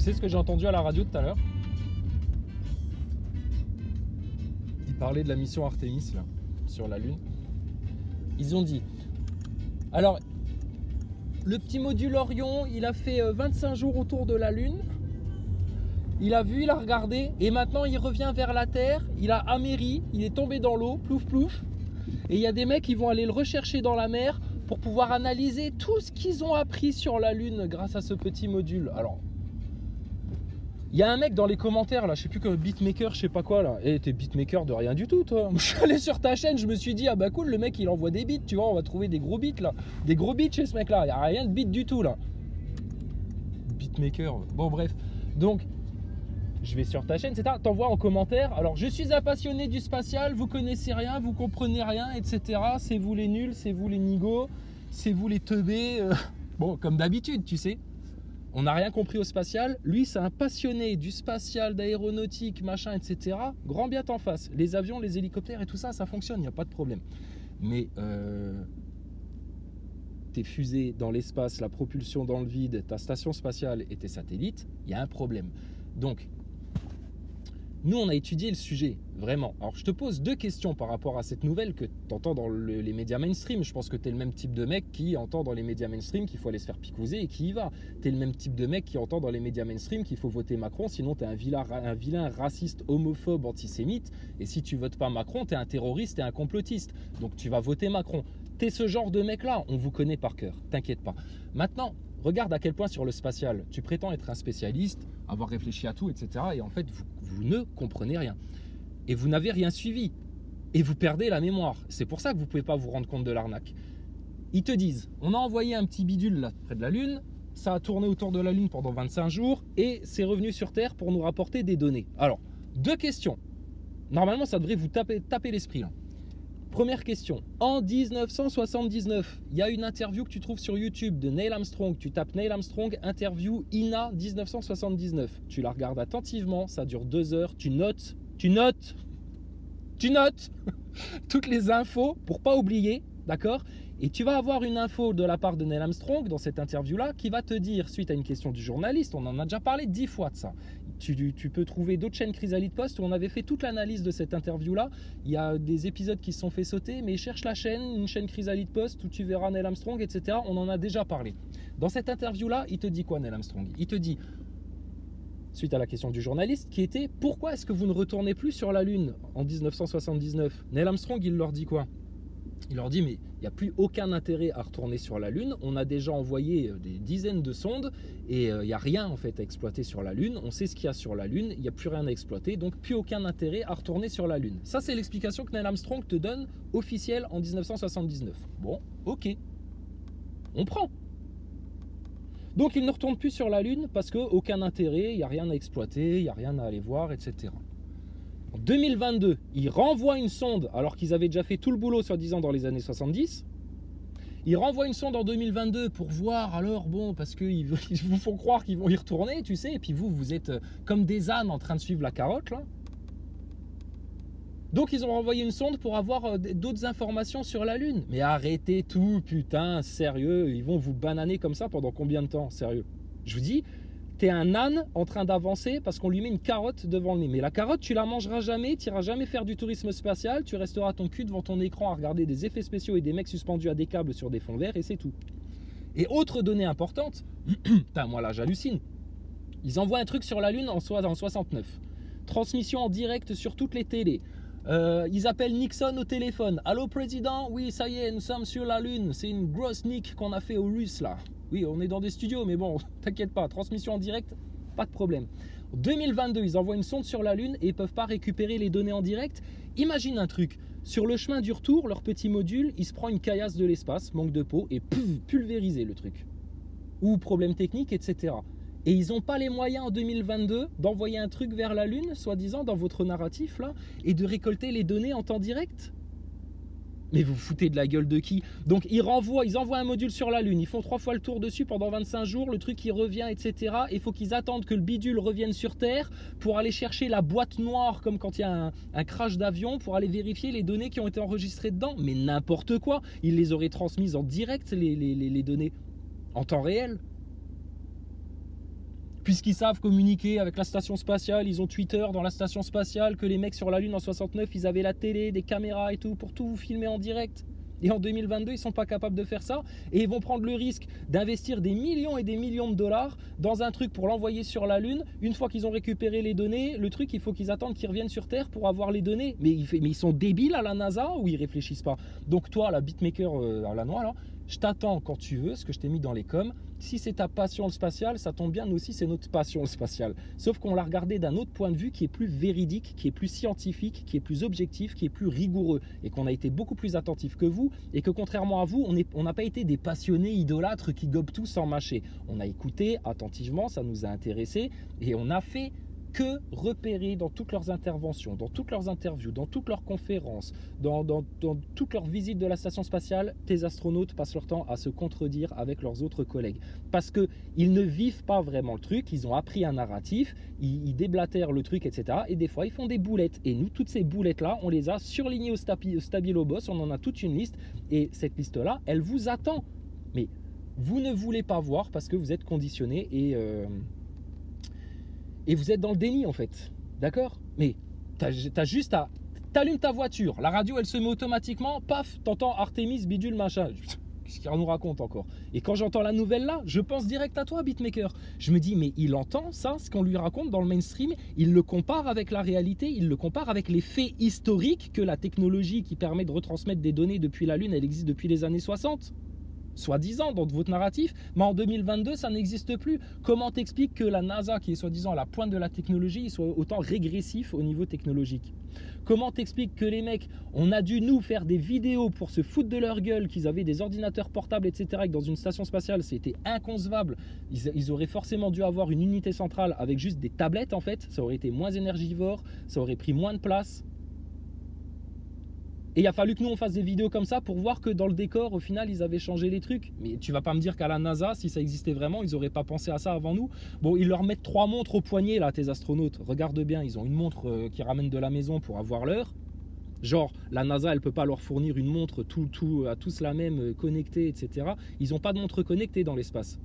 sais ce que j'ai entendu à la radio tout à l'heure? Ils parlaient de la mission Artemis là, sur la Lune. Ils ont dit, alors, le petit module Orion, il a fait 25 jours autour de la Lune. Il a vu, il a regardé, et maintenant il revient vers la Terre. Il a améri, il est tombé dans l'eau, plouf plouf. Et il y a des mecs qui vont aller le rechercher dans la mer pour pouvoir analyser tout ce qu'ils ont appris sur la Lune grâce à ce petit module. Alors, il y a un mec dans les commentaires là, je sais plus que beatmaker, je sais pas quoi là. Eh, t'es beatmaker de rien du tout toi. Je suis allé sur ta chaîne, je me suis dit ah bah cool, le mec il envoie des beats, tu vois, on va trouver des gros beats là. Des gros beats chez ce mec là, il y a rien de beat du tout là. Beatmaker, bon bref. Donc, je vais sur ta chaîne, etc. T'envoies en commentaire. Alors, je suis un passionné du spatial, vous connaissez rien, vous comprenez rien, etc. C'est vous les nuls, c'est vous les nigauds, c'est vous les teubés. Bon, comme d'habitude, tu sais. On n'a rien compris au spatial. Lui, c'est un passionné du spatial, d'aéronautique, machin, etc. Grand bien t'en face. Les avions, les hélicoptères et tout ça, ça fonctionne, il n'y a pas de problème. Mais tes fusées dans l'espace, la propulsion dans le vide, ta station spatiale et tes satellites, il y a un problème. Donc, nous, on a étudié le sujet, vraiment. Alors, je te pose deux questions par rapport à cette nouvelle que tu entends dans les médias mainstream. Je pense que tu es le même type de mec qui entend dans les médias mainstream qu'il faut aller se faire picouser et qui y va. Tu es le même type de mec qui entend dans les médias mainstream qu'il faut voter Macron, sinon tu es un vilain raciste, homophobe, antisémite. Et si tu votes pas Macron, tu es un terroriste et un complotiste. Donc, tu vas voter Macron. Tu es ce genre de mec-là, on vous connaît par cœur, t'inquiète pas. Maintenant, regarde à quel point sur le spatial, tu prétends être un spécialiste, avoir réfléchi à tout, etc. Et en fait, vous ne comprenez rien. Et vous n'avez rien suivi. Et vous perdez la mémoire. C'est pour ça que vous ne pouvez pas vous rendre compte de l'arnaque. Ils te disent, on a envoyé un petit bidule là, près de la Lune, ça a tourné autour de la Lune pendant 25 jours, et c'est revenu sur Terre pour nous rapporter des données. Alors, deux questions. Normalement, ça devrait vous taper l'esprit là. Première question, en 1979, il y a une interview que tu trouves sur YouTube de Neil Armstrong. Tu tapes Neil Armstrong, interview INA 1979. Tu la regardes attentivement, ça dure 2 heures. Tu notes toutes les infos pour pas oublier, d'accord? Et tu vas avoir une info de la part de Neil Armstrong dans cette interview-là qui va te dire, suite à une question du journaliste, on en a déjà parlé 10 fois de ça. Tu peux trouver d'autres chaînes Chrysalide Post où on avait fait toute l'analyse de cette interview-là. Il y a des épisodes qui se sont fait sauter, mais cherche la chaîne, une chaîne Chrysalide Post où tu verras Neil Armstrong, etc. On en a déjà parlé. Dans cette interview-là, il te dit quoi, Neil Armstrong? Il te dit, suite à la question du journaliste, qui était « Pourquoi est-ce que vous ne retournez plus sur la Lune en 1979 ?» Neil Armstrong, il leur dit quoi? Il leur dit, mais il n'y a plus aucun intérêt à retourner sur la Lune. On a déjà envoyé des dizaines de sondes et il n'y a rien en fait à exploiter sur la Lune. On sait ce qu'il y a sur la Lune, il n'y a plus rien à exploiter, donc plus aucun intérêt à retourner sur la Lune. Ça, c'est l'explication que Neil Armstrong te donne officielle en 1979. Bon, ok, on prend. Donc il ne retourne plus sur la Lune parce qu'aucun intérêt, il n'y a rien à exploiter, il n'y a rien à aller voir, etc. En 2022, ils renvoient une sonde, alors qu'ils avaient déjà fait tout le boulot, soi-disant, dans les années 70. Ils renvoient une sonde en 2022 pour voir, alors, bon, parce qu'ils vous font croire qu'ils vont y retourner, tu sais, et puis vous êtes comme des ânes en train de suivre la carotte, là. Donc, ils ont renvoyé une sonde pour avoir d'autres informations sur la Lune. Mais arrêtez tout, putain, sérieux, ils vont vous bananer comme ça pendant combien de temps, sérieux? Je vous dis... T'es un âne en train d'avancer parce qu'on lui met une carotte devant le nez. Mais la carotte, tu la mangeras jamais, tu n'iras jamais faire du tourisme spatial, tu resteras ton cul devant ton écran à regarder des effets spéciaux et des mecs suspendus à des câbles sur des fonds verts et c'est tout. Et autre donnée importante, putain, moi là j'hallucine, ils envoient un truc sur la Lune en 69. Transmission en direct sur toutes les télés. Ils appellent Nixon au téléphone. Allô président, oui ça y est, nous sommes sur la Lune. C'est une grosse nique qu'on a fait aux Russes là. Oui, on est dans des studios, mais bon, t'inquiète pas, transmission en direct, pas de problème. En 2022, ils envoient une sonde sur la Lune et ils ne peuvent pas récupérer les données en direct. Imagine un truc, sur le chemin du retour, leur petit module, il se prend une caillasse de l'espace, manque de peau, et pulvérisé le truc. Ou problème technique, etc. Et ils n'ont pas les moyens en 2022 d'envoyer un truc vers la Lune, soi-disant, dans votre narratif, là, et de récolter les données en temps direct. Mais vous foutez de la gueule de qui? Donc ils envoient un module sur la Lune, ils font 3 fois le tour dessus pendant 25 jours, le truc il revient, etc. Et il faut qu'ils attendent que le bidule revienne sur Terre pour aller chercher la boîte noire, comme quand il y a un crash d'avion, pour aller vérifier les données qui ont été enregistrées dedans. Mais n'importe quoi, ils les auraient transmises en direct, les données, en temps réel. puisqu'ils savent communiquer avec la station spatiale, ils ont Twitter dans la station spatiale, que les mecs sur la Lune en 69, ils avaient la télé, des caméras et tout, pour tout vous filmer en direct. Et en 2022, ils ne sont pas capables de faire ça. Et ils vont prendre le risque d'investir des millions et des millions de dollars dans un truc pour l'envoyer sur la Lune. Une fois qu'ils ont récupéré les données, le truc, il faut qu'ils attendent qu'ils reviennent sur Terre pour avoir les données. Mais ils sont débiles à la NASA ou ils réfléchissent pas? Donc toi, la beatmaker à la noix, là, je t'attends quand tu veux, ce que je t'ai mis dans les coms. Si c'est ta passion le spatial, ça tombe bien, nous aussi c'est notre passion le spatial. Sauf qu'on l'a regardé d'un autre point de vue qui est plus véridique, qui est plus scientifique, qui est plus objectif, qui est plus rigoureux. Et qu'on a été beaucoup plus attentif que vous. Et que contrairement à vous, on n'a pas été des passionnés idolâtres qui gobent tout sans mâcher. On a écouté attentivement, ça nous a intéressés. Et on a fait que repérer dans toutes leurs interventions, dans toutes leurs interviews, dans toutes leurs conférences, dans toutes leurs visites de la station spatiale, tes astronautes passent leur temps à se contredire avec leurs autres collègues. Parce qu'ils ne vivent pas vraiment le truc, ils ont appris un narratif, ils déblatèrent le truc, etc. Et des fois, ils font des boulettes. Et nous, toutes ces boulettes-là, on les a surlignées au Stabilo Boss, on en a toute une liste. Et cette liste-là, elle vous attend. Mais vous ne voulez pas voir parce que vous êtes conditionné et vous êtes dans le déni en fait, d'accord? Mais t'as juste à... T'allumes ta voiture, la radio elle se met automatiquement, paf, t'entends Artemis, bidule, machin. Qu'est-ce qu'il nous raconte encore? Et quand j'entends la nouvelle là, je pense direct à toi, beatmaker. Je me dis, mais il entend ça, ce qu'on lui raconte dans le mainstream, il le compare avec la réalité, il le compare avec les faits historiques que la technologie qui permet de retransmettre des données depuis la Lune, elle existe depuis les années 60. Soi-disant dans votre narratif, mais en 2022 ça n'existe plus. Comment t'expliques que la NASA, qui est soi-disant à la pointe de la technologie, soit autant régressif au niveau technologique? Comment t'expliques que les mecs, on a dû nous faire des vidéos pour se foutre de leur gueule, qu'ils avaient des ordinateurs portables, etc., et que dans une station spatiale c'était inconcevable, ils auraient forcément dû avoir une unité centrale avec juste des tablettes en fait, ça aurait été moins énergivore, ça aurait pris moins de place. Et il a fallu que nous on fasse des vidéos comme ça pour voir que dans le décor, au final, ils avaient changé les trucs. Mais tu vas pas me dire qu'à la NASA, si ça existait vraiment, ils n'auraient pas pensé à ça avant nous. Bon, ils leur mettent 3 montres au poignet, là, tes astronautes. Regarde bien, ils ont une montre qui ramène de la maison pour avoir l'heure. Genre, la NASA, elle peut pas leur fournir une montre à tous la même, connectée, etc. Ils n'ont pas de montre connectée dans l'espace.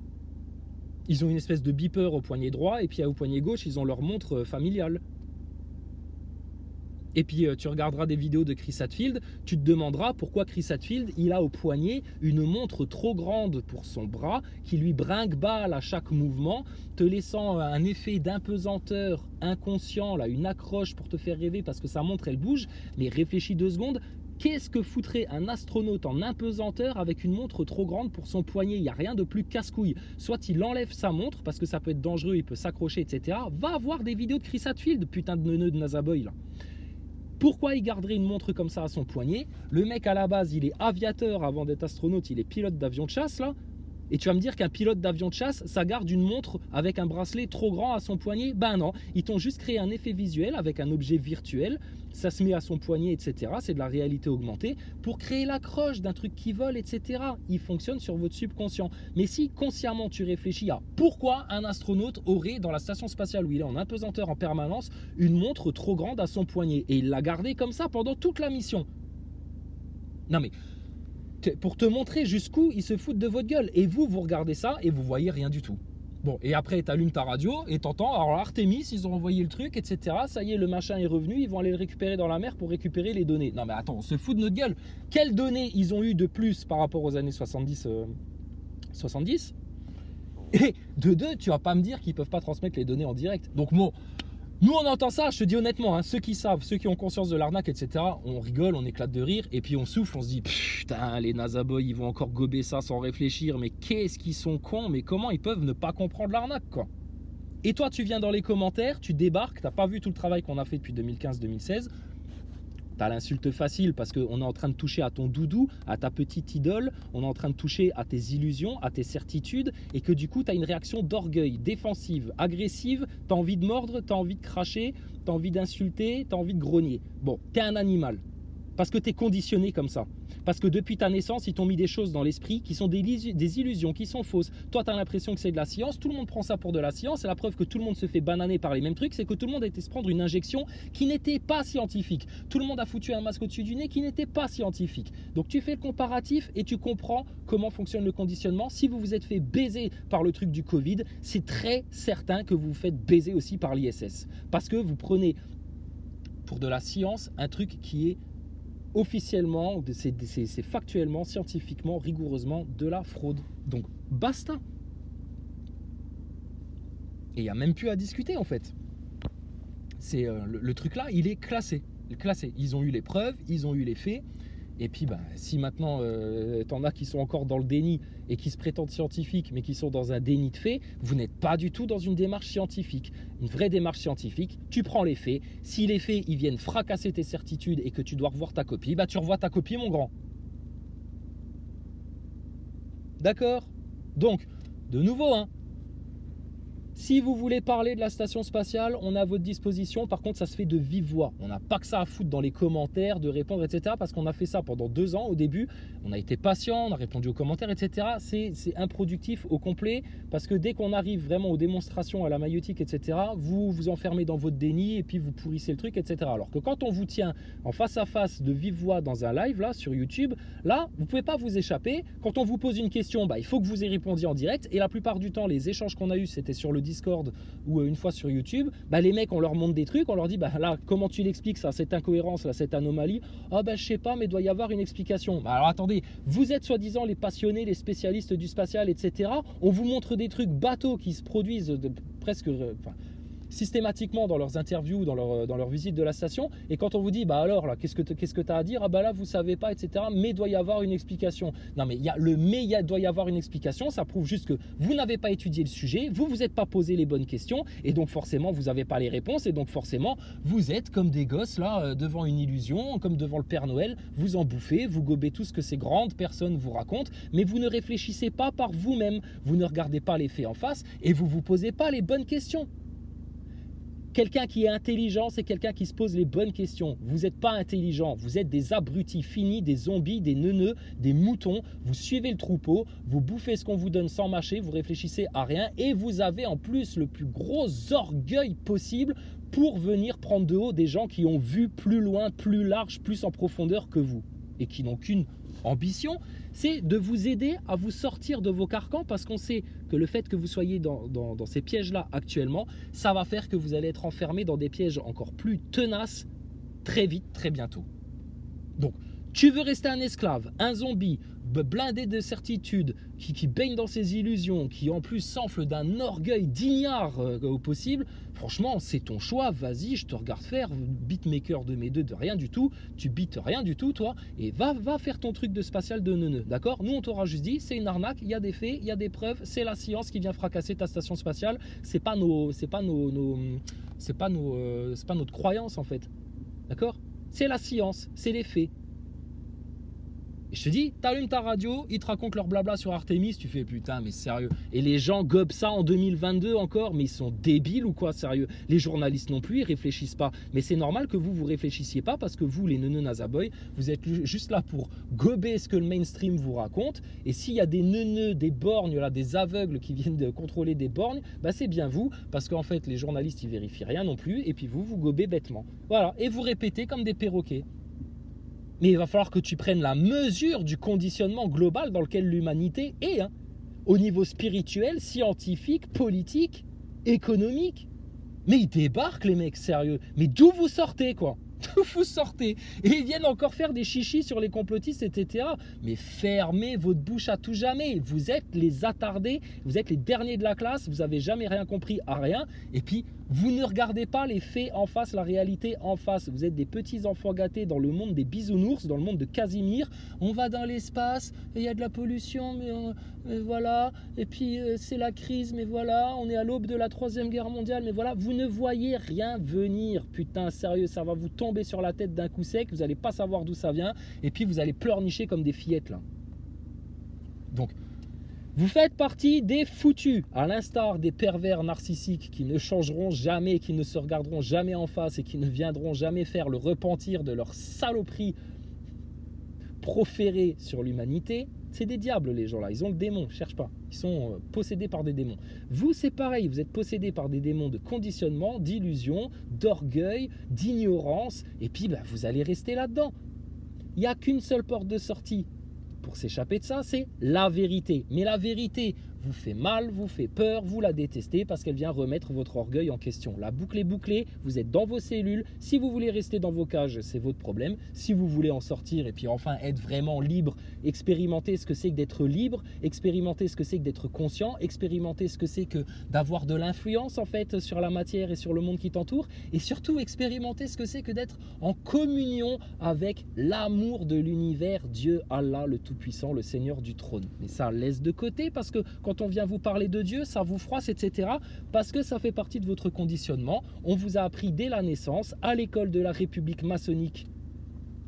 Ils ont une espèce de beeper au poignet droit, et puis au poignet gauche, ils ont leur montre familiale. Et puis tu regarderas des vidéos de Chris Hadfield, tu te demanderas pourquoi Chris Hadfield, il a au poignet une montre trop grande pour son bras, qui lui brinque-balle à chaque mouvement, te laissant un effet d'impesanteur inconscient, là, une accroche pour te faire rêver parce que sa montre elle bouge. Mais réfléchis 2 secondes, qu'est-ce que foutrait un astronaute en impesanteur avec une montre trop grande pour son poignet? Il n'y a rien de plus casse-couille. Soit il enlève sa montre parce que ça peut être dangereux, il peut s'accrocher, etc. Va voir des vidéos de Chris Hadfield, putain de neuneu de NASA Boy là. Pourquoi il garderait une montre comme ça à son poignet? Le mec à la base il est aviateur avant d'être astronaute, il est pilote d'avion de chasse là. Et tu vas me dire qu'un pilote d'avion de chasse, ça garde une montre avec un bracelet trop grand à son poignet? Ben non, ils t'ont juste créé un effet visuel avec un objet virtuel, ça se met à son poignet, etc. C'est de la réalité augmentée pour créer l'accroche d'un truc qui vole, etc. Il fonctionne sur votre subconscient. Mais si consciemment tu réfléchis à pourquoi un astronaute aurait dans la station spatiale où il est en impesanteur en permanence une montre trop grande à son poignet et il l'a gardée comme ça pendant toute la mission. Non mais... pour te montrer jusqu'où ils se foutent de votre gueule. Et vous regardez ça et vous voyez rien du tout. Bon, et après, tu allumes ta radio et t'entends, alors Artemis, ils ont envoyé le truc, etc. Ça y est, le machin est revenu, ils vont aller le récupérer dans la mer pour récupérer les données. Non mais attends, on se fout de notre gueule. Quelles données ils ont eu de plus par rapport aux années 70 Et de deux, tu vas pas me dire qu'ils peuvent pas transmettre les données en direct. Donc bon... Nous on entend ça, je te dis honnêtement, hein, ceux qui savent, ceux qui ont conscience de l'arnaque, etc. On rigole, on éclate de rire et puis on souffle, on se dit putain les NASA boys ils vont encore gober ça sans réfléchir, mais qu'est-ce qu'ils sont cons, mais comment ils peuvent ne pas comprendre l'arnaque quoi. Et toi tu viens dans les commentaires, tu débarques, t'as pas vu tout le travail qu'on a fait depuis 2015-2016. T'as l'insulte facile parce qu'on est en train de toucher à ton doudou, à ta petite idole, on est en train de toucher à tes illusions, à tes certitudes et que du coup tu as une réaction d'orgueil, défensive, agressive, tu as envie de mordre, tu as envie de cracher, tu as envie d'insulter, tu as envie de grogner. Bon, tu es un animal. Parce que tu es conditionné comme ça. Parce que depuis ta naissance, ils t'ont mis des choses dans l'esprit qui sont des illusions, qui sont fausses. Toi, tu as l'impression que c'est de la science, tout le monde prend ça pour de la science, et la preuve que tout le monde se fait bananer par les mêmes trucs, c'est que tout le monde a été se prendre une injection qui n'était pas scientifique. Tout le monde a foutu un masque au-dessus du nez qui n'était pas scientifique. Donc tu fais le comparatif et tu comprends comment fonctionne le conditionnement. Si vous vous êtes fait baiser par le truc du Covid, c'est très certain que vous vous faites baiser aussi par l'ISS. Parce que vous prenez pour de la science un truc qui est officiellement, c'est factuellement, scientifiquement, rigoureusement de la fraude. Donc basta. Et il n'y a même plus à discuter en fait. C'est le truc là, il est classé. Ils ont eu les preuves, ils ont eu les faits. Et puis si maintenant t'en as qui sont encore dans le déni et qui se prétendent scientifiques mais qui sont dans un déni de faits, vous n'êtes pas du tout dans une démarche scientifique. Une vraie démarche scientifique, tu prends les faits. Si les faits ils viennent fracasser tes certitudes et que tu dois revoir ta copie, tu revois ta copie mon grand. D'accord? Donc, de nouveau, si vous voulez parler de la station spatiale, on est à votre disposition. Par contre, ça se fait de vive voix. On n'a pas que ça à foutre dans les commentaires, de répondre, etc. Parce qu'on a fait ça pendant 2 ans au début. On a été patient, on a répondu aux commentaires, etc. C'est improductif au complet. Parce que dès qu'on arrive vraiment aux démonstrations à la maïeutique, etc., vous vous enfermez dans votre déni et puis vous pourrissez le truc, etc. Alors que quand on vous tient en face à face de vive voix dans un live, là, sur YouTube, là, vous ne pouvez pas vous échapper. Quand on vous pose une question, il faut que vous y répondiez en direct. Et la plupart du temps, les échanges qu'on a eus, c'était sur le Discord ou une fois sur YouTube, les mecs on leur montre des trucs, on leur dit là comment tu l'expliques ça, cette incohérence là, cette anomalie, je sais pas mais il doit y avoir une explication. Alors attendez, vous êtes soi-disant les passionnés, les spécialistes du spatial, etc. On vous montre des trucs bateaux qui se produisent presque systématiquement dans leurs interviews, dans leur visite de la station, et quand on vous dit alors là qu'est-ce que tu as à dire, là vous savez pas, etc. mais il doit y avoir une explication. Non mais il doit y avoir une explication, ça prouve juste que vous n'avez pas étudié le sujet, vous êtes pas posé les bonnes questions, et donc forcément vous n'avez pas les réponses, et donc forcément vous êtes comme des gosses là devant une illusion, comme devant le Père Noël, vous en bouffez, vous gobez tout ce que ces grandes personnes vous racontent, mais vous ne réfléchissez pas par vous-même, vous ne regardez pas les faits en face, et vous vous posez pas les bonnes questions. Quelqu'un qui est intelligent, c'est quelqu'un qui se pose les bonnes questions. Vous n'êtes pas intelligent, vous êtes des abrutis finis, des zombies, des neuneux, des moutons. Vous suivez le troupeau, vous bouffez ce qu'on vous donne sans mâcher, vous réfléchissez à rien et vous avez en plus le plus gros orgueil possible pour venir prendre de haut des gens qui ont vu plus loin, plus large, plus en profondeur que vous et qui n'ont qu'une ambition, c'est de vous aider à vous sortir de vos carcans, parce qu'on sait que le fait que vous soyez dans ces pièges-là actuellement, ça va faire que vous allez être enfermé dans des pièges encore plus tenaces très vite, très bientôt. Donc, tu veux rester un esclave, un zombie, blindé de certitude, qui baigne dans ses illusions, qui en plus s'enfle d'un orgueil d'ignare au possible, franchement, c'est ton choix, vas-y, je te regarde faire, beatmaker de mes deux, de rien du tout, tu beats rien du tout, toi, et va faire ton truc de spatial de neuneu, d'accord? Nous, on t'aura juste dit, c'est une arnaque, il y a des faits, il y a des preuves, c'est la science qui vient fracasser ta station spatiale, c'est pas notre croyance, en fait, d'accord? C'est la science, c'est les faits. Et je te dis, t'allumes ta radio, ils te racontent leur blabla sur Artemis, tu fais putain mais sérieux. Et les gens gobent ça en 2022 encore, mais ils sont débiles ou quoi, sérieux? Les journalistes non plus, ils réfléchissent pas. Mais c'est normal que vous réfléchissiez pas, parce que vous, les neuneux nazaboy, vous êtes juste là pour gober ce que le mainstream vous raconte. Et s'il y a des neuneux, des borgnes, là, des aveugles qui viennent de contrôler des borgnes, c'est bien vous, parce qu'en fait les journalistes ils vérifient rien non plus, et puis vous gobez bêtement. Voilà, et vous répétez comme des perroquets. Mais il va falloir que tu prennes la mesure du conditionnement global dans lequel l'humanité est, au niveau spirituel, scientifique, politique, économique. Mais ils débarquent les mecs, sérieux. Mais d'où vous sortez quoi? D'où vous sortez? Et ils viennent encore faire des chichis sur les complotistes, etc. Mais fermez votre bouche à tout jamais. Vous êtes les attardés, vous êtes les derniers de la classe, vous n'avez jamais rien compris à rien. Et puis, vous ne regardez pas les faits en face, la réalité en face. Vous êtes des petits enfants gâtés dans le monde des bisounours, dans le monde de Casimir. On va dans l'espace, il y a de la pollution, mais voilà. Et puis, c'est la crise, mais voilà. On est à l'aube de la 3e guerre mondiale, mais voilà. Vous ne voyez rien venir. Putain, sérieux, ça va vous tomber sur la tête d'un coup sec. Vous n'allez pas savoir d'où ça vient. Et puis, vous allez pleurnicher comme des fillettes, là. Donc, vous faites partie des foutus, à l'instar des pervers narcissiques qui ne changeront jamais, qui ne se regarderont jamais en face et qui ne viendront jamais faire le repentir de leur saloperie proféré sur l'humanité, c'est des diables les gens là, ils ont le démon, cherche pas, ils sont possédés par des démons. Vous c'est pareil, vous êtes possédés par des démons de conditionnement, d'illusion, d'orgueil, d'ignorance, et puis vous allez rester là-dedans. Il n'y a qu'une seule porte de sortie pour s'échapper de ça, c'est la vérité. Mais la vérité vous fait mal, vous fait peur, vous la détestez parce qu'elle vient remettre votre orgueil en question. La boucle est bouclée, vous êtes dans vos cellules. Si vous voulez rester dans vos cages, c'est votre problème. Si vous voulez en sortir et puis enfin être vraiment libre, expérimenter ce que c'est que d'être libre, expérimenter ce que c'est que d'être conscient, expérimenter ce que c'est que d'avoir de l'influence en fait sur la matière et sur le monde qui t'entoure, et surtout expérimenter ce que c'est que d'être en communion avec l'amour de l'univers, Dieu, Allah, le Tout-Puissant, le Seigneur du trône. Mais ça laisse de côté parce que quand on vient vous parler de Dieu, ça vous froisse, etc. Parce que ça fait partie de votre conditionnement. On vous a appris dès la naissance, à l'école de la République maçonnique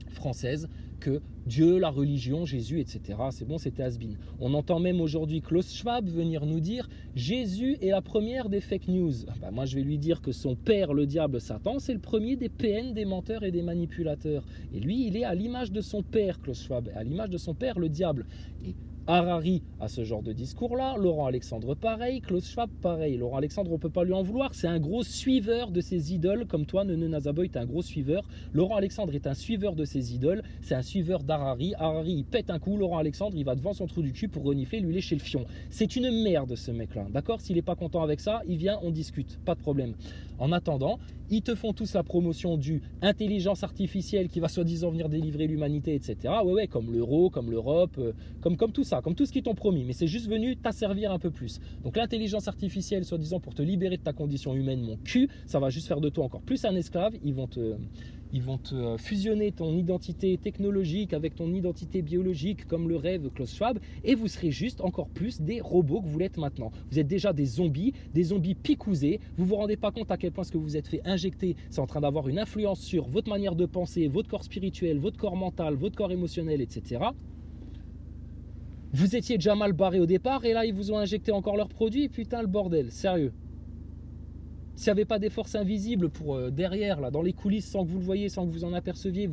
française, que Dieu, la religion, Jésus, etc. C'est bon, c'était has-been. On entend même aujourd'hui Klaus Schwab venir nous dire « Jésus est la première des fake news ». Moi, je vais lui dire que son père, le diable Satan, c'est le premier des PN, des menteurs et des manipulateurs. Et lui, il est à l'image de son père, Klaus Schwab, à l'image de son père, le diable. Et Harari a ce genre de discours-là, Laurent Alexandre pareil, Klaus Schwab pareil. Laurent Alexandre, on ne peut pas lui en vouloir, c'est un gros suiveur de ses idoles, comme toi, Nene Nazaboy, tu es un gros suiveur. Laurent Alexandre est un suiveur de ses idoles, c'est un suiveur d'Harari. Harari, il pète un coup, Laurent Alexandre, il va devant son trou du cul pour renifler, lui lécher le fion. C'est une merde ce mec-là, d'accord? S'il n'est pas content avec ça, il vient, on discute, pas de problème. En attendant, ils te font tous la promotion du intelligence artificielle qui va soi-disant venir délivrer l'humanité, etc. Ouais, comme l'euro, comme l'Europe, comme tout ça, comme tout ce qu'ils t'ont promis. Mais c'est juste venu t'asservir un peu plus. Donc l'intelligence artificielle, soi-disant pour te libérer de ta condition humaine, mon cul, ça va juste faire de toi encore plus un esclave. Ils vont te fusionner ton identité technologique avec ton identité biologique comme le rêve Klaus Schwab, et vous serez juste encore plus des robots que vous l'êtes maintenant. Vous êtes déjà des zombies picousés. Vous vous rendez pas compte à quel point ce que vous êtes fait injecter, c'est en train d'avoir une influence sur votre manière de penser, votre corps spirituel, votre corps mental, votre corps émotionnel, etc. Vous étiez déjà mal barré au départ et là ils vous ont injecté encore leurs produits. Putain le bordel, sérieux. S'il n'y avait pas des forces invisibles pour derrière, là, dans les coulisses, sans que vous le voyez, sans que vous en aperceviez,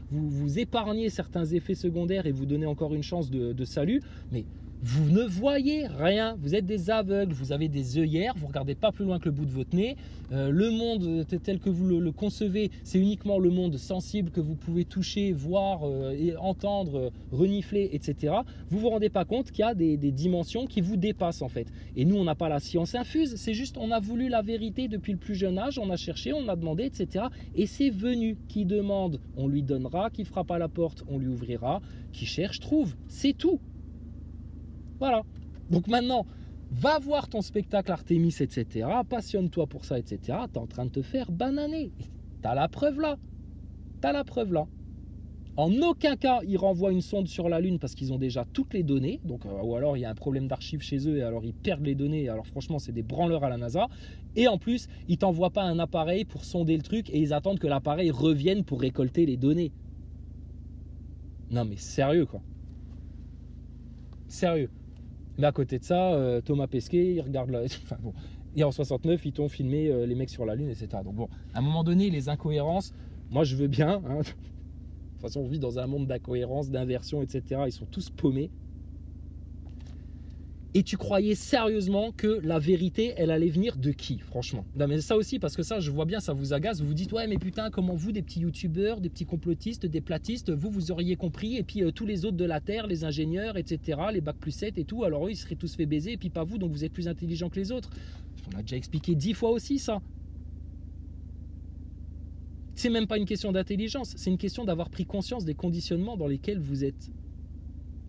vous épargnez certains effets secondaires et vous donnez encore une chance de salut, mais vous ne voyez rien, vous êtes des aveugles, vous avez des œillères, vous ne regardez pas plus loin que le bout de votre nez. Le monde tel que vous le concevez, c'est uniquement le monde sensible que vous pouvez toucher, voir, et entendre, renifler, etc. Vous ne vous rendez pas compte qu'il y a des dimensions qui vous dépassent en fait. Et nous, on n'a pas la science infuse, c'est juste on a voulu la vérité depuis le plus jeune âge, on a cherché, on a demandé, etc. Et c'est venu. Qui demande, on lui donnera, qui frappe à la porte, on lui ouvrira, qui cherche, trouve. C'est tout. Voilà. Donc maintenant, va voir ton spectacle Artémis, etc. Passionne-toi pour ça, etc. Tu es en train de te faire bananer. Tu as la preuve là. Tu as la preuve là. En aucun cas, ils renvoient une sonde sur la Lune parce qu'ils ont déjà toutes les données. Donc, ou alors, il y a un problème d'archives chez eux et alors ils perdent les données. Alors franchement, c'est des branleurs à la NASA. Et en plus, ils ne t'envoient pas un appareil pour sonder le truc et ils attendent que l'appareil revienne pour récolter les données. Non mais sérieux quoi. Sérieux. Mais à côté de ça, Thomas Pesquet, il regarde la... Enfin, bon, et en 69, ils t'ont filmé les mecs sur la Lune, etc. Donc bon, à un moment donné, les incohérences, moi je veux bien. Hein. De toute façon, on vit dans un monde d'incohérences, d'inversions, etc. Ils sont tous paumés. Et tu croyais sérieusement que la vérité, elle allait venir de qui, franchement? Non mais ça aussi, parce que ça, je vois bien, ça vous agace. Vous vous dites, ouais mais putain, comment vous, des petits youtubeurs, des petits complotistes, des platistes, vous auriez compris, et puis tous les autres de la Terre, les ingénieurs, etc., les bac plus 7 et tout, alors eux, ils seraient tous fait baiser, et puis pas vous, donc vous êtes plus intelligents que les autres. On a déjà expliqué 10 fois aussi ça. C'est même pas une question d'intelligence, c'est une question d'avoir pris conscience des conditionnements dans lesquels vous êtes.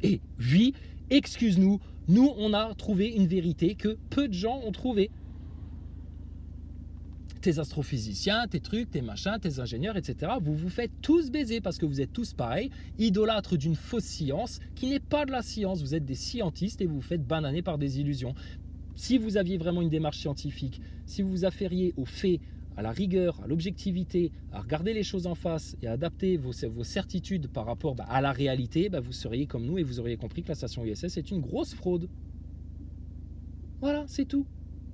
Et oui, excuse-nous, nous, on a trouvé une vérité que peu de gens ont trouvée. Tes astrophysiciens, tes trucs, tes machins, tes ingénieurs, etc. Vous vous faites tous baiser parce que vous êtes tous pareils, idolâtres d'une fausse science qui n'est pas de la science. Vous êtes des scientistes et vous vous faites bananer par des illusions. Si vous aviez vraiment une démarche scientifique, si vous vous affairiez aux faits, à la rigueur, à l'objectivité, à regarder les choses en face et à adapter vos certitudes par rapport à la réalité, vous seriez comme nous et vous auriez compris que la station ISS est une grosse fraude. Voilà, c'est tout.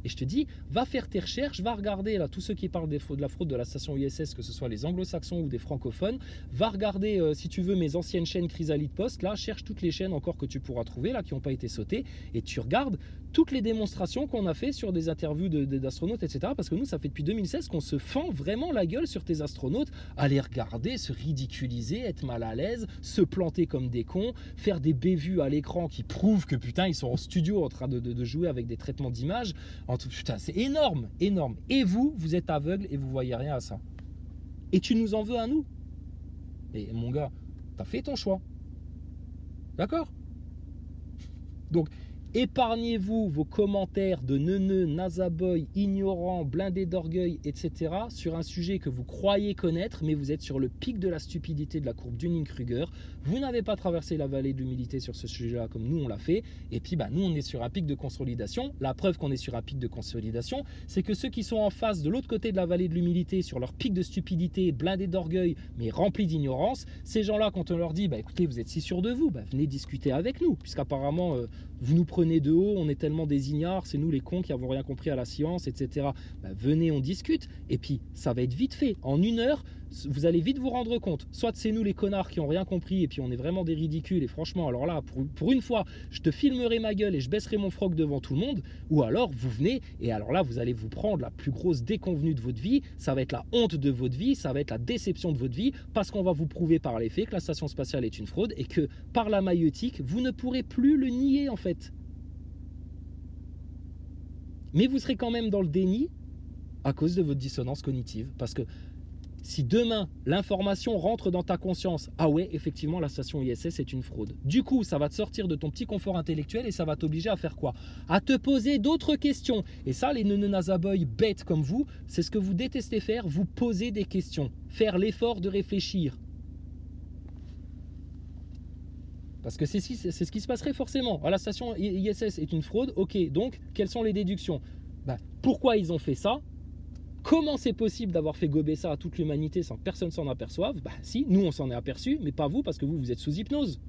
Et je te dis, va faire tes recherches, va regarder là tous ceux qui parlent de la fraude de la station ISS, que ce soit les anglo-saxons ou des francophones, va regarder si tu veux mes anciennes chaînes Chrysalide Post, là cherche toutes les chaînes encore que tu pourras trouver là qui n'ont pas été sautées et tu regardes toutes les démonstrations qu'on a fait sur des interviews d'astronautes, etc. Parce que nous, ça fait depuis 2016 qu'on se fend vraiment la gueule sur tes astronautes, à les regarder, se ridiculiser, être mal à l'aise, se planter comme des cons, faire des bévues à l'écran qui prouvent que putain, ils sont en studio en train de jouer avec des traitements d'images. Putain, c'est énorme, énorme. Et vous, vous êtes aveugle et vous voyez rien à ça. Et tu nous en veux à nous. Mais mon gars, t'as fait ton choix. D'accord? Donc, épargnez-vous vos commentaires de neuneux, nazaboy, ignorants, blindés d'orgueil, etc. sur un sujet que vous croyez connaître, mais vous êtes sur le pic de la stupidité de la courbe Dunning-Kruger. Vous n'avez pas traversé la vallée de l'humilité sur ce sujet-là comme nous on l'a fait. Et puis nous on est sur un pic de consolidation. La preuve qu'on est sur un pic de consolidation, c'est que ceux qui sont en face de l'autre côté de la vallée de l'humilité, sur leur pic de stupidité, blindés d'orgueil, mais remplis d'ignorance, ces gens-là, quand on leur dit, écoutez, vous êtes si sûrs de vous, venez discuter avec nous, puisqu'apparemment vous nous prenez de haut, on est tellement des ignares, c'est nous les cons qui n'avons rien compris à la science, etc. Venez, on discute, et puis ça va être vite fait. En 1 heure, vous allez vite vous rendre compte. Soit c'est nous les connards qui n'ont rien compris, et puis on est vraiment des ridicules, et franchement, alors là, pour une fois, je te filmerai ma gueule et je baisserai mon froc devant tout le monde, ou alors vous venez, et alors là, vous allez vous prendre la plus grosse déconvenue de votre vie, ça va être la honte de votre vie, ça va être la déception de votre vie, parce qu'on va vous prouver par les faits que la station spatiale est une fraude, et que par la maïeutique, vous ne pourrez plus le nier en fait. Mais vous serez quand même dans le déni à cause de votre dissonance cognitive. Parce que si demain, l'information rentre dans ta conscience, ah ouais, effectivement, la station ISS est une fraude. Du coup, ça va te sortir de ton petit confort intellectuel et ça va t'obliger à faire quoi? À te poser d'autres questions. Et ça, les neuneux-nazaboys bêtes comme vous, c'est ce que vous détestez faire, vous poser des questions. Faire l'effort de réfléchir. Parce que c'est ce qui se passerait forcément. La station ISS est une fraude, ok, donc quelles sont les déductions? Pourquoi ils ont fait ça? Comment c'est possible d'avoir fait gober ça à toute l'humanité sans que personne s'en aperçoive? Si, nous on s'en est aperçu, mais pas vous parce que vous êtes sous hypnose.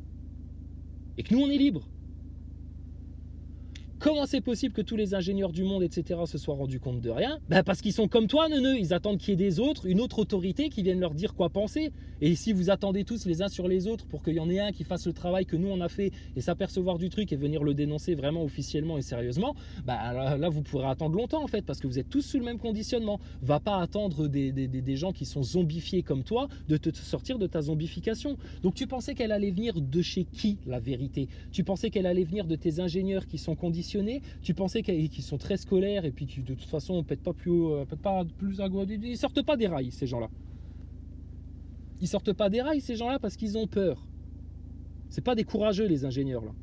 Et que nous on est libres. Comment c'est possible que tous les ingénieurs du monde, etc., se soient rendus compte de rien? Parce qu'ils sont comme toi, neuneux. Ils attendent qu'il y ait des autres, une autre autorité qui vienne leur dire quoi penser. Et si vous attendez tous les uns sur les autres pour qu'il y en ait un qui fasse le travail que nous on a fait et s'apercevoir du truc et venir le dénoncer vraiment officiellement et sérieusement, là vous pourrez attendre longtemps en fait parce que vous êtes tous sous le même conditionnement. Va pas attendre des gens qui sont zombifiés comme toi de te sortir de ta zombification. Donc tu pensais qu'elle allait venir de chez qui la vérité? Tu pensais qu'elle allait venir de tes ingénieurs qui sont conditionnés? Tu pensais qu'ils sont très scolaires et puis qui de toute façon on pète pas plus haut, pète pas plus à gauche. Ils sortent pas des rails ces gens-là. Ils sortent pas des rails ces gens-là parce qu'ils ont peur. C'est pas des courageux les ingénieurs là.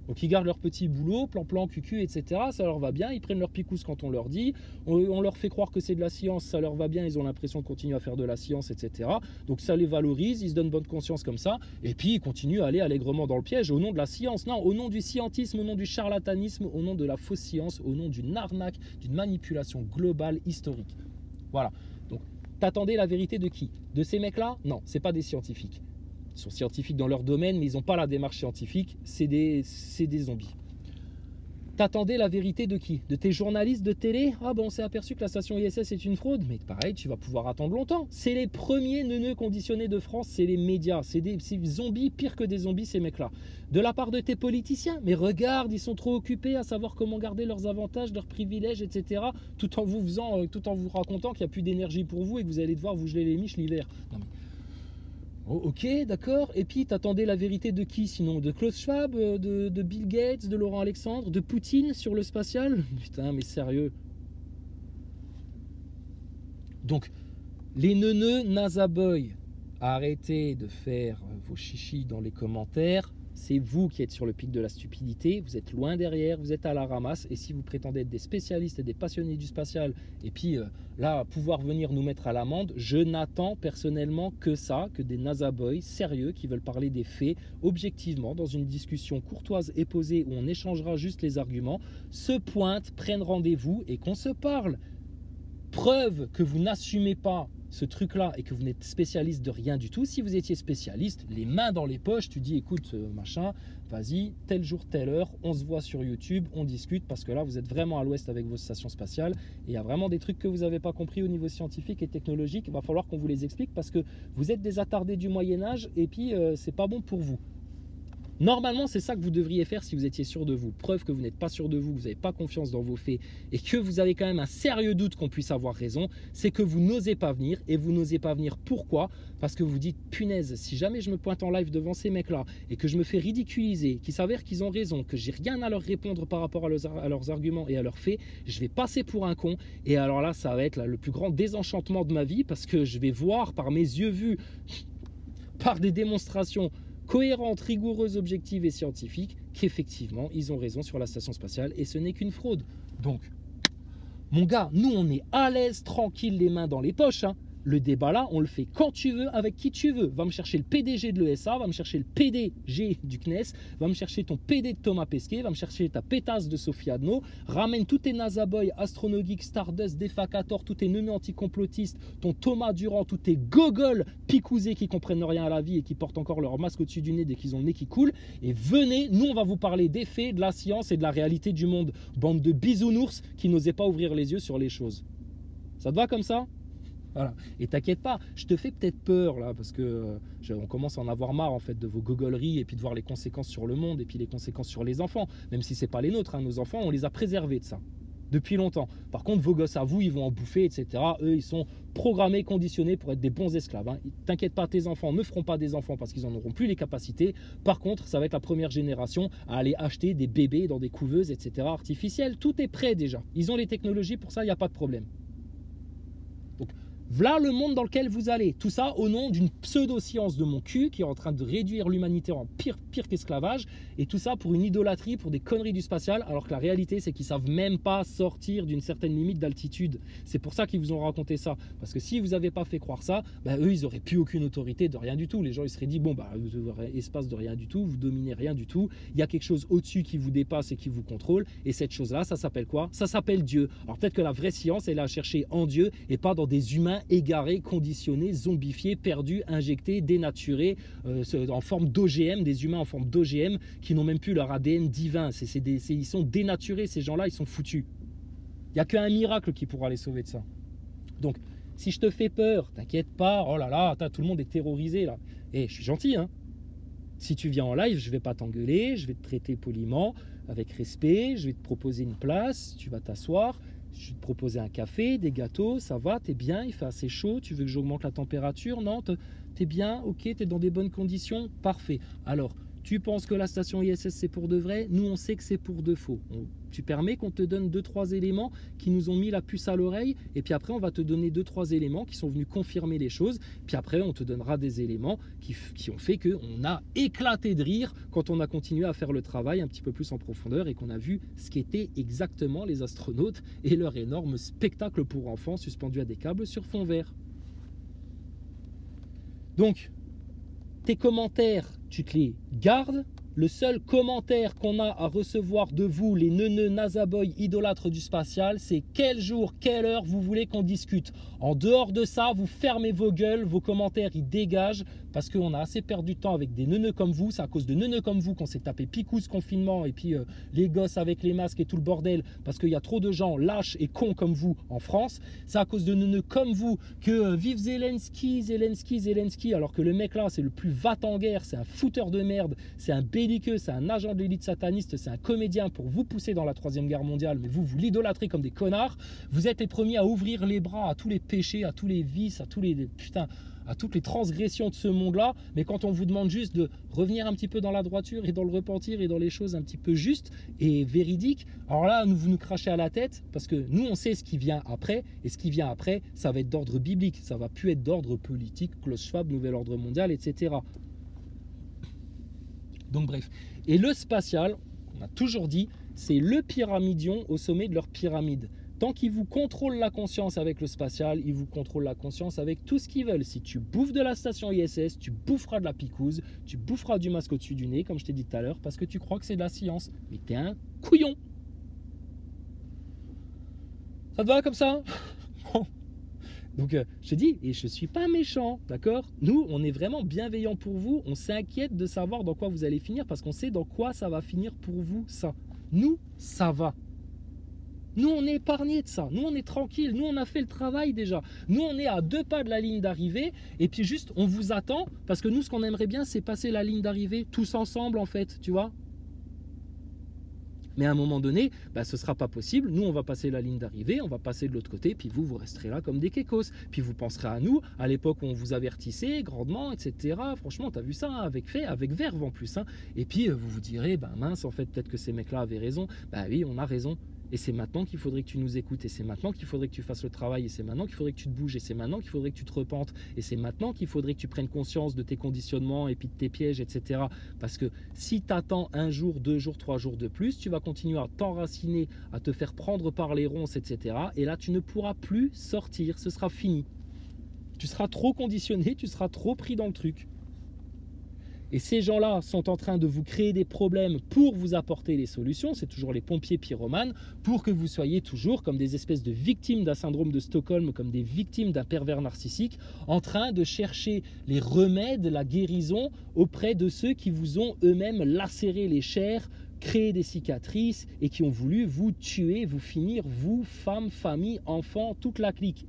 Donc ils gardent leur petit boulot, plan, cucu, etc. Ça leur va bien, ils prennent leur picousse quand on leur dit, on leur fait croire que c'est de la science, ça leur va bien, ils ont l'impression de continuer à faire de la science, etc. Donc ça les valorise, ils se donnent bonne conscience comme ça, et puis ils continuent à aller allègrement dans le piège au nom de la science, non, au nom du scientisme, au nom du charlatanisme, au nom de la fausse science, au nom d'une arnaque, d'une manipulation globale historique. Voilà. Donc t'attendais la vérité de qui? De ces mecs-là? Non, c'est pas des scientifiques. Ils sont scientifiques dans leur domaine, mais ils n'ont pas la démarche scientifique. C'est des zombies. T'attendais la vérité de qui? De tes journalistes de télé? Ah on s'est aperçu que la station ISS est une fraude. Mais pareil, tu vas pouvoir attendre longtemps. C'est les premiers neuneux conditionnés de France, c'est les médias. C'est des zombies, pire que des zombies, ces mecs-là. De la part de tes politiciens. Mais regarde, ils sont trop occupés à savoir comment garder leurs avantages, leurs privilèges, etc. Tout en vous racontant qu'il n'y a plus d'énergie pour vous et que vous allez devoir vous geler les miches l'hiver. Non mais... Oh, ok, d'accord. Et puis, t'attendais la vérité de qui sinon? De Klaus Schwab, de Bill Gates, de Laurent Alexandre, de Poutine sur le spatial? Putain, mais sérieux. Donc, les neuneux nazaboys, arrêtez de faire vos chichis dans les commentaires. C'est vous qui êtes sur le pic de la stupidité, vous êtes loin derrière, vous êtes à la ramasse, et si vous prétendez être des spécialistes et des passionnés du spatial, et puis là, pouvoir venir nous mettre à l'amende, je n'attends personnellement que ça, que des nazaboys sérieux qui veulent parler des faits objectivement, dans une discussion courtoise et posée où on échangera juste les arguments, se pointent, prennent rendez-vous et qu'on se parle. Preuve que vous n'assumez pas ce truc-là et que vous n'êtes spécialiste de rien du tout, si vous étiez spécialiste, les mains dans les poches, tu dis écoute machin, vas-y, tel jour, telle heure, on se voit sur YouTube, on discute parce que là vous êtes vraiment à l'ouest avec vos stations spatiales et il y a vraiment des trucs que vous n'avez pas compris au niveau scientifique et technologique, il va falloir qu'on vous les explique parce que vous êtes des attardés du Moyen-Âge et puis c'est pas bon pour vous. Normalement, c'est ça que vous devriez faire si vous étiez sûr de vous. Preuve que vous n'êtes pas sûr de vous, vous n'avez pas confiance dans vos faits et que vous avez quand même un sérieux doute qu'on puisse avoir raison, c'est que vous n'osez pas venir. Et vous n'osez pas venir pourquoi? Parce que vous dites, punaise, si jamais je me pointe en live devant ces mecs-là et que je me fais ridiculiser, qu'il s'avère qu'ils ont raison, que j'ai rien à leur répondre par rapport à leurs arguments et à leurs faits, je vais passer pour un con. Et alors là, ça va être le plus grand désenchantement de ma vie parce que je vais voir par mes yeux vus, par des démonstrations cohérente, rigoureuse, objective et scientifique, qu'effectivement, ils ont raison sur la station spatiale et ce n'est qu'une fraude. Donc, mon gars, nous, on est à l'aise, tranquille, les mains dans les poches, hein. Le débat là, on le fait quand tu veux, avec qui tu veux. Va me chercher le PDG de l'ESA, va me chercher le PDG du CNES, va me chercher ton PD de Thomas Pesquet, va me chercher ta pétasse de Sophie Adno, ramène tous tes NASA Boy, Astronogeek, Stardust, Defacator, tous tes neuneux anticomplotistes, ton Thomas Durand, tous tes gogoles picousés qui comprennent rien à la vie et qui portent encore leur masque au-dessus du nez dès qu'ils ont le nez qui coule. Et venez, nous on va vous parler des faits, de la science et de la réalité du monde. Bande de bisounours qui n'osaient pas ouvrir les yeux sur les choses. Ça te va comme ça ? Voilà. Et t'inquiète pas, je te fais peut-être peur là parce que on commence à en avoir marre en fait de vos gogoleries et puis de voir les conséquences sur le monde et puis les conséquences sur les enfants, même si c'est pas les nôtres, hein. Nos enfants on les a préservés de ça depuis longtemps. Par contre vos gosses à vous ils vont en bouffer etc. Eux ils sont programmés, conditionnés pour être des bons esclaves, hein. T'inquiète pas, tes enfants ne feront pas des enfants parce qu'ils en auront plus les capacités. Par contre ça va être la première génération à aller acheter des bébés dans des couveuses etc. artificielles. Tout est prêt déjà, ils ont les technologies pour ça, il n'y a pas de problème. Donc voilà le monde dans lequel vous allez. Tout ça au nom d'une pseudo-science de mon cul qui est en train de réduire l'humanité en pire qu'esclavage. Et tout ça pour une idolâtrie, pour des conneries du spatial. Alors que la réalité, c'est qu'ils ne savent même pas sortir d'une certaine limite d'altitude. C'est pour ça qu'ils vous ont raconté ça. Parce que si vous n'avez pas fait croire ça, bah, eux, ils n'auraient plus aucune autorité de rien du tout. Les gens, ils seraient dit, bon, bah, vous avez espace de rien du tout, vous dominez rien du tout. Il y a quelque chose au-dessus qui vous dépasse et qui vous contrôle. Et cette chose-là, ça s'appelle quoi? Ça s'appelle Dieu. Alors peut-être que la vraie science, elle est à chercher en Dieu et pas dans des humains égarés, conditionnés, zombifiés, perdus, injectés, dénaturés, en forme d'OGM, des humains en forme d'OGM qui n'ont même plus leur ADN divin. Ils sont dénaturés, ces gens-là, ils sont foutus. Il n'y a qu'un miracle qui pourra les sauver de ça. Donc, si je te fais peur, t'inquiète pas, oh là là, tout le monde est terrorisé là. Et je suis gentil, hein. Si tu viens en live, je ne vais pas t'engueuler, je vais te traiter poliment, avec respect, je vais te proposer une place, tu vas t'asseoir. Je vais te proposer un café, des gâteaux, ça va, t'es bien, il fait assez chaud, tu veux que j'augmente la température? Non, t'es bien, ok, t'es dans des bonnes conditions, parfait. Alors, tu penses que la station ISS c'est pour de vrai? Nous on sait que c'est pour de faux. Tu permets qu'on te donne 2-3 éléments qui nous ont mis la puce à l'oreille et puis après on va te donner 2-3 éléments qui sont venus confirmer les choses, puis après on te donnera des éléments qui ont fait qu'on a éclaté de rire quand on a continué à faire le travail un petit peu plus en profondeur et qu'on a vu ce qu'étaient exactement les astronautes et leur énorme spectacle pour enfants suspendu à des câbles sur fond vert. Donc, tes commentaires, tu te les gardes. Le seul commentaire qu'on a à recevoir de vous, les neuneux nasaboy idolâtres du spatial, c'est quel jour, quelle heure vous voulez qu'on discute. En dehors de ça, vous fermez vos gueules, vos commentaires ils dégagent parce qu'on a assez perdu de temps avec des neuneux comme vous. C'est à cause de neuneux comme vous qu'on s'est tapé picou ce confinement et puis les gosses avec les masques et tout le bordel parce qu'il y a trop de gens lâches et cons comme vous en France. C'est à cause de neuneux comme vous que vive Zelensky alors que le mec là c'est le plus va en guerre, c'est un fouteur de merde, c'est un belliqueux, c'est un agent de l'élite sataniste, c'est un comédien pour vous pousser dans la 3e guerre mondiale, mais vous l'idolâtrez comme des connards. Vous êtes les premiers à ouvrir les bras à tous les péchés, à tous les vices, à toutes les transgressions de ce monde-là, mais quand on vous demande juste de revenir un petit peu dans la droiture et dans le repentir et dans les choses un petit peu justes et véridiques, alors là, vous nous crachez à la tête parce que nous, on sait ce qui vient après, et ce qui vient après, ça va être d'ordre biblique, ça va plus être d'ordre politique, Klaus Schwab, nouvel ordre mondial, etc. Donc bref, et le spatial, on a toujours dit, c'est le pyramidion au sommet de leur pyramide. Tant qu'ils vous contrôlent la conscience avec le spatial, ils vous contrôlent la conscience avec tout ce qu'ils veulent. Si tu bouffes de la station ISS, tu boufferas de la picouse, tu boufferas du masque au-dessus du nez, comme je t'ai dit tout à l'heure, parce que tu crois que c'est de la science. Mais t'es un couillon. Ça te va comme ça? Bon. Donc, je te dis, et je ne suis pas méchant, d'accord? Nous, on est vraiment bienveillants pour vous. On s'inquiète de savoir dans quoi vous allez finir parce qu'on sait dans quoi ça va finir pour vous, ça. Nous, ça va. Nous, on est épargnés de ça. Nous, on est tranquille. Nous, on a fait le travail déjà. Nous, on est à 2 pas de la ligne d'arrivée. Et puis juste, on vous attend parce que nous, ce qu'on aimerait bien, c'est passer la ligne d'arrivée tous ensemble, en fait, tu vois? Mais à un moment donné, bah, ce ne sera pas possible. Nous, on va passer la ligne d'arrivée, on va passer de l'autre côté, puis vous, vous resterez là comme des kékos. Puis vous penserez à nous, à l'époque où on vous avertissait grandement, etc. Franchement, tu as vu ça, hein, avec fait, avec verve en plus. Hein. Et puis, vous vous direz, bah, mince, en fait, peut-être que ces mecs-là avaient raison. Bah oui, on a raison. Et c'est maintenant qu'il faudrait que tu nous écoutes, et c'est maintenant qu'il faudrait que tu fasses le travail, et c'est maintenant qu'il faudrait que tu te bouges, et c'est maintenant qu'il faudrait que tu te repentes, et c'est maintenant qu'il faudrait que tu prennes conscience de tes conditionnements et puis de tes pièges, etc. Parce que si tu attends 1 jour, 2 jours, 3 jours de plus, tu vas continuer à t'enraciner, à te faire prendre par les ronces, etc. Et là, tu ne pourras plus sortir, ce sera fini. Tu seras trop conditionné, tu seras trop pris dans le truc. Et ces gens-là sont en train de vous créer des problèmes pour vous apporter les solutions. C'est toujours les pompiers pyromanes pour que vous soyez toujours comme des espèces de victimes d'un syndrome de Stockholm, comme des victimes d'un pervers narcissique, en train de chercher les remèdes, la guérison auprès de ceux qui vous ont eux-mêmes lacéré les chairs, créé des cicatrices et qui ont voulu vous tuer, vous finir, vous, femmes, famille, enfants, toute la clique.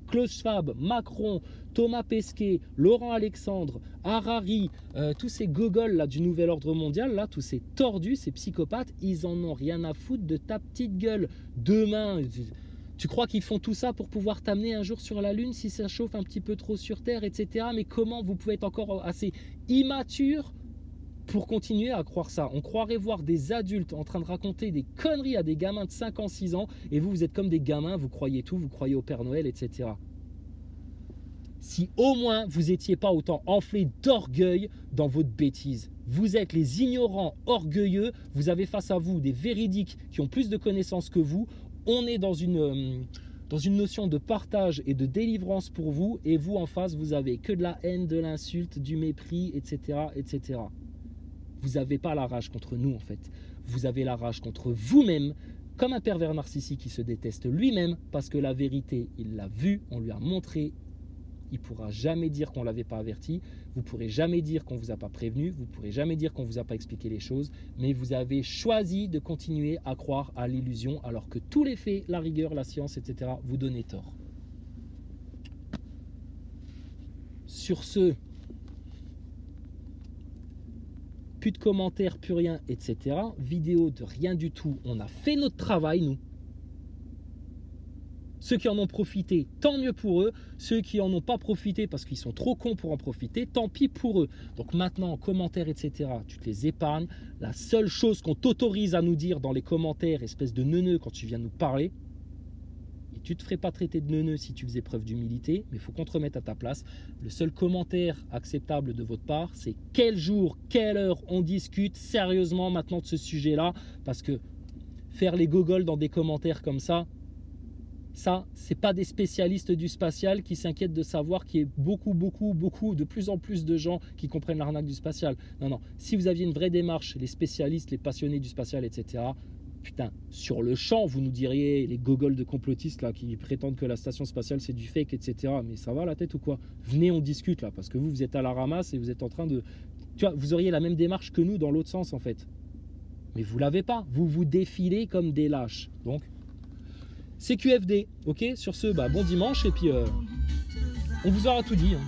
Klaus Schwab, Macron, Thomas Pesquet, Laurent Alexandre, Harari, tous ces gogoles là du nouvel ordre mondial, là, tous ces tordus, ces psychopathes, ils en ont rien à foutre de ta petite gueule. Demain, tu crois qu'ils font tout ça pour pouvoir t'amener un jour sur la Lune si ça chauffe un petit peu trop sur Terre, etc. Mais comment vous pouvez être encore assez immature pour continuer à croire ça? On croirait voir des adultes en train de raconter des conneries à des gamins de 5 ans, 6 ans, et vous êtes comme des gamins, vous croyez tout, vous croyez au Père Noël, etc. Si au moins vous n'étiez pas autant enflé d'orgueil dans votre bêtise. Vous êtes les ignorants orgueilleux, vous avez face à vous des véridiques qui ont plus de connaissances que vous. On est dans une notion de partage et de délivrance pour vous, et vous en face, vous avez que de la haine, de l'insulte, du mépris, etc., etc. Vous n'avez pas la rage contre nous en fait, vous avez la rage contre vous-même, comme un pervers narcissique qui se déteste lui-même parce que la vérité, il l'a vue, on lui a montré, il ne pourra jamais dire qu'on ne l'avait pas averti, vous ne pourrez jamais dire qu'on ne vous a pas prévenu, vous ne pourrez jamais dire qu'on ne vous a pas expliqué les choses, mais vous avez choisi de continuer à croire à l'illusion alors que tous les faits, la rigueur, la science, etc. vous donnaient tort. Sur ce, plus de commentaires, plus rien, etc. Vidéo de rien du tout. On a fait notre travail, nous. Ceux qui en ont profité, tant mieux pour eux. Ceux qui en ont pas profité parce qu'ils sont trop cons pour en profiter, tant pis pour eux. Donc maintenant, commentaires, etc., tu te les épargnes. La seule chose qu'on t'autorise à nous dire dans les commentaires, espèce de neuneu, quand tu viens nous parler, et tu ne te ferais pas traiter de neuneu si tu faisais preuve d'humilité, mais il faut qu'on te remette à ta place. Le seul commentaire acceptable de votre part, c'est quel jour, quelle heure on discute sérieusement maintenant de ce sujet-là, parce que faire les gogoles dans des commentaires comme ça, c'est pas des spécialistes du spatial qui s'inquiètent de savoir qu'il y a beaucoup, de plus en plus de gens qui comprennent l'arnaque du spatial. Non, non, si vous aviez une vraie démarche, les spécialistes, les passionnés du spatial, etc., putain, sur le champ, vous nous diriez, les gogoles de complotistes là, qui prétendent que la station spatiale c'est du fake, etc. Mais ça va la tête ou quoi? Venez, on discute là, parce que vous êtes à la ramasse et vous êtes en train de... Tu vois, vous auriez la même démarche que nous dans l'autre sens en fait. Mais vous l'avez pas, vous vous défilez comme des lâches. Donc, c'est QFD, ok? Sur ce, bah, bon dimanche et puis on vous aura tout dit. Hein.